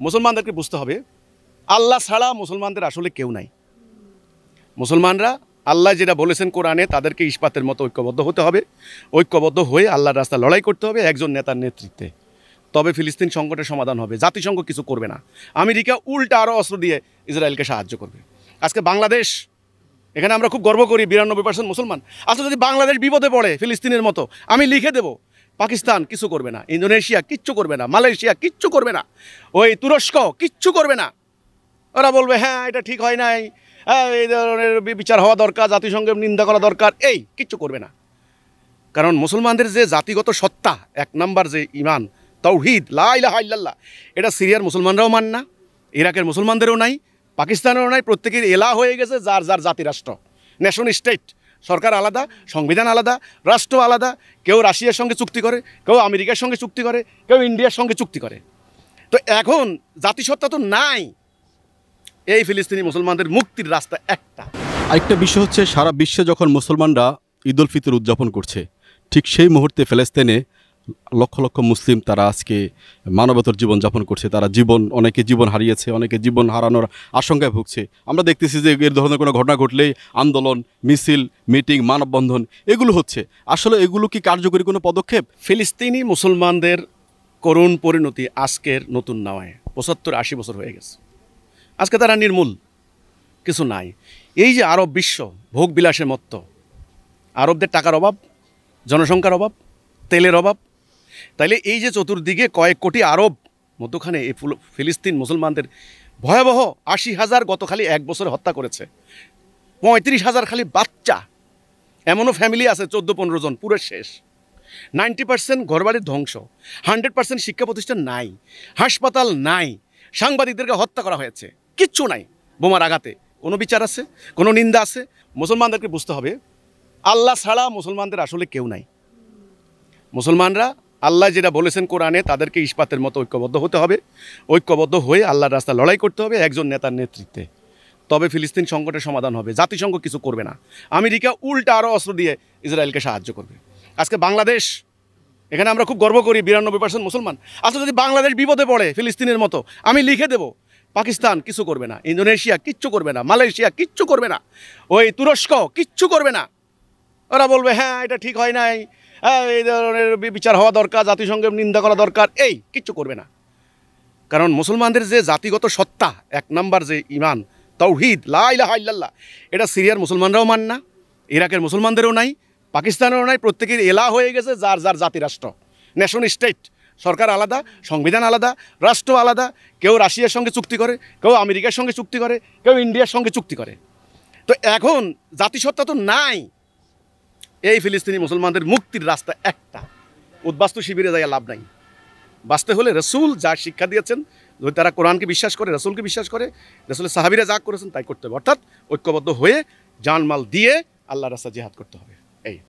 মুসলমানদেরকে বুঝতে হবে আল্লাহ ছাড়া মুসলমানদের আসলে কেউ নাই। মুসলমানরা আল্লাহ যেটা বলেছেন কোরআনে তাদেরকে ইস্পাতের মতো ঐক্যবদ্ধ হতে হবে, ঐক্যবদ্ধ হয়ে আল্লাহর রাস্তায় লড়াই করতে হবে একজন নেতার নেতৃত্বে। তবে ফিলিস্তিন সংকটের সমাধান হবে। জাতিসংঘ কিছু করবে না, আমেরিকা উল্টা আরও অস্ত্র দিয়ে ইসরায়েলকে সাহায্য করবে। আজকে বাংলাদেশ, এখানে আমরা খুব গর্ব করি 92% মুসলমান। আসলে যদি বাংলাদেশ বিপদে পড়ে ফিলিস্তিনের মতো, আমি লিখে দেব পাকিস্তান কিছু করবে না, ইন্দোনেশিয়া কিচ্ছু করবে না, মালয়েশিয়া কিচ্ছু করবে না, ওই তুরস্ক কিচ্ছু করবে না। ওরা বলবে হ্যাঁ এটা ঠিক হয় নাই, হ্যাঁ এই ধরনের বিচার হওয়া দরকার, জাতিসংঘের নিন্দা করা দরকার, এই কিচ্ছু করবে না। কারণ মুসলমানদের যে জাতিগত সত্তা, এক নাম্বার যে ইমান তাওহীদ লা ইলাহা ইল্লাল্লাহ, এটা সিরিয়ার মুসলমানরাও মান না, ইরাকের মুসলমানদেরও নাই, পাকিস্তানেরও নাই। প্রত্যেকের এলা হয়ে গেছে যার যার জাতিরাষ্ট্র, নেশন স্টেট। সরকার আলাদা, সংবিধান আলাদা, রাষ্ট্র আলাদা। কেউ রাশিয়ার সঙ্গে চুক্তি করে, কেউ আমেরিকার সঙ্গে চুক্তি করে, কেউ ইন্ডিয়ার সঙ্গে চুক্তি করে। তো এখন জাতিসত্তা তো নাই। এই ফিলিস্তিনি মুসলমানদের মুক্তির রাস্তা একটা। আরেকটা বিষয় হচ্ছে, সারা বিশ্বে যখন মুসলমানরা ঈদ উল ফিতর উদযাপন করছে, ঠিক সেই মুহূর্তে ফিলিস্তিনে লক্ষ লক্ষ মুসলিম তারা আজকে মানবতার জীবনযাপন করছে। তারা অনেকে জীবন হারিয়েছে, অনেকে জীবন হারানোর আশঙ্কায় ভুগছে। আমরা দেখতেছি যে এর ধরনের কোনো ঘটনা ঘটলেই আন্দোলন, মিছিল, মিটিং, মানববন্ধন এগুলো হচ্ছে। আসলে এগুলো কি কার্যকরী কোনো পদক্ষেপ? ফিলিস্তিনি মুসলমানদের করুণ পরিণতি আজকের নতুন নয়, 75-80 বছর হয়ে গেছে। আজকে তারা নির্মূল, কিছু নাই। এই যে আরব বিশ্ব ভোগ বিলাসের মত্ত, আরবদের টাকার অভাব, জনসংখ্যার অভাব, তেলের অভাব, তাইলে এই যে চতুর্দিকে কয়েক কোটি আরব, মধ্যখানে এই ফিলিস্তিন মুসলমানদের ভয়াবহ 80,000 গত খালি এক বছরে হত্যা করেছে, 35,000 খালি বাচ্চা। এমনও ফ্যামিলি আছে 14-15 জন, পুরো শেষ। 90% ঘরবাড়ির ধ্বংস, 100% শিক্ষা প্রতিষ্ঠান নাই, হাসপাতাল নাই, সাংবাদিকদেরকে হত্যা করা হয়েছে, কিচ্ছু নাই। বোমার আঘাতে কোনো বিচার আছে, কোনো নিন্দা আছে? মুসলমানদেরকে বুঝতে হবে আল্লাহ ছাড়া মুসলমানদের আসলে কেউ নাই। মুসলমানরা আল্লাহ যেটা বলেছেন কোরআনে তাদেরকে ইস্পাতের মতো ঐক্যবদ্ধ হতে হবে, ঐক্যবদ্ধ হয়ে আল্লাহর রাস্তায় লড়াই করতে হবে একজন নেতার নেতৃত্বে। তবে ফিলিস্তিন সংকটের সমাধান হবে। জাতিসংঘ কিছু করবে না, আমেরিকা উল্টা আরও অস্ত্র দিয়ে ইসরায়েলকে সাহায্য করবে। আজকে বাংলাদেশ, এখানে আমরা খুব গর্ব করি 92% মুসলমান। আসলে যদি বাংলাদেশ বিপদে পড়ে ফিলিস্তিনের মতো, আমি লিখে দেব পাকিস্তান কিছু করবে না, ইন্দোনেশিয়া কিচ্ছু করবে না, মালয়েশিয়া কিচ্ছু করবে না, ওই তুরস্ক কিচ্ছু করবে না। ওরা বলবে হ্যাঁ এটা ঠিক হয় নাই, হ্যাঁ এই ধরনের বিচার হওয়া দরকার, জাতিসংঘের নিন্দা করা দরকার, এই কিচ্ছু করবে না। কারণ মুসলমানদের যে জাতিগত সত্তা, এক নাম্বার যে ইমান তাওহীদ লা ইলাহা ইল্লাল্লাহ, এটা সিরিয়ার মুসলমানরাও মান না, ইরাকের মুসলমানদেরও নাই, পাকিস্তানেরও নাই। প্রত্যেকের এলা হয়ে গেছে যার যার জাতিরাষ্ট্র, নেশন স্টেট। সরকার আলাদা, সংবিধান আলাদা, রাষ্ট্র আলাদা। কেউ রাশিয়ার সঙ্গে চুক্তি করে, কেউ আমেরিকার সঙ্গে চুক্তি করে, কেউ ইন্ডিয়ার সঙ্গে চুক্তি করে। তো এখন জাতিসত্তা তো নাই। এই ফিলিস্তিনি মুসলমানদের মুক্তির রাস্তা একটা। উদ্বাস্তু শিবিরে যাইয়া লাভ নাই। বাঁচতে হলে রসুল যা শিক্ষা দিয়েছেন, যদি তারা কোরআনকে বিশ্বাস করে, রসুলকে বিশ্বাস করে, রসুলের সাহাবীরা যা করেছেন তাই করতে হবে। অর্থাৎ ঐক্যবদ্ধ হয়ে জানমাল দিয়ে আল্লাহর রাস্তায় জিহাদ করতে হবে।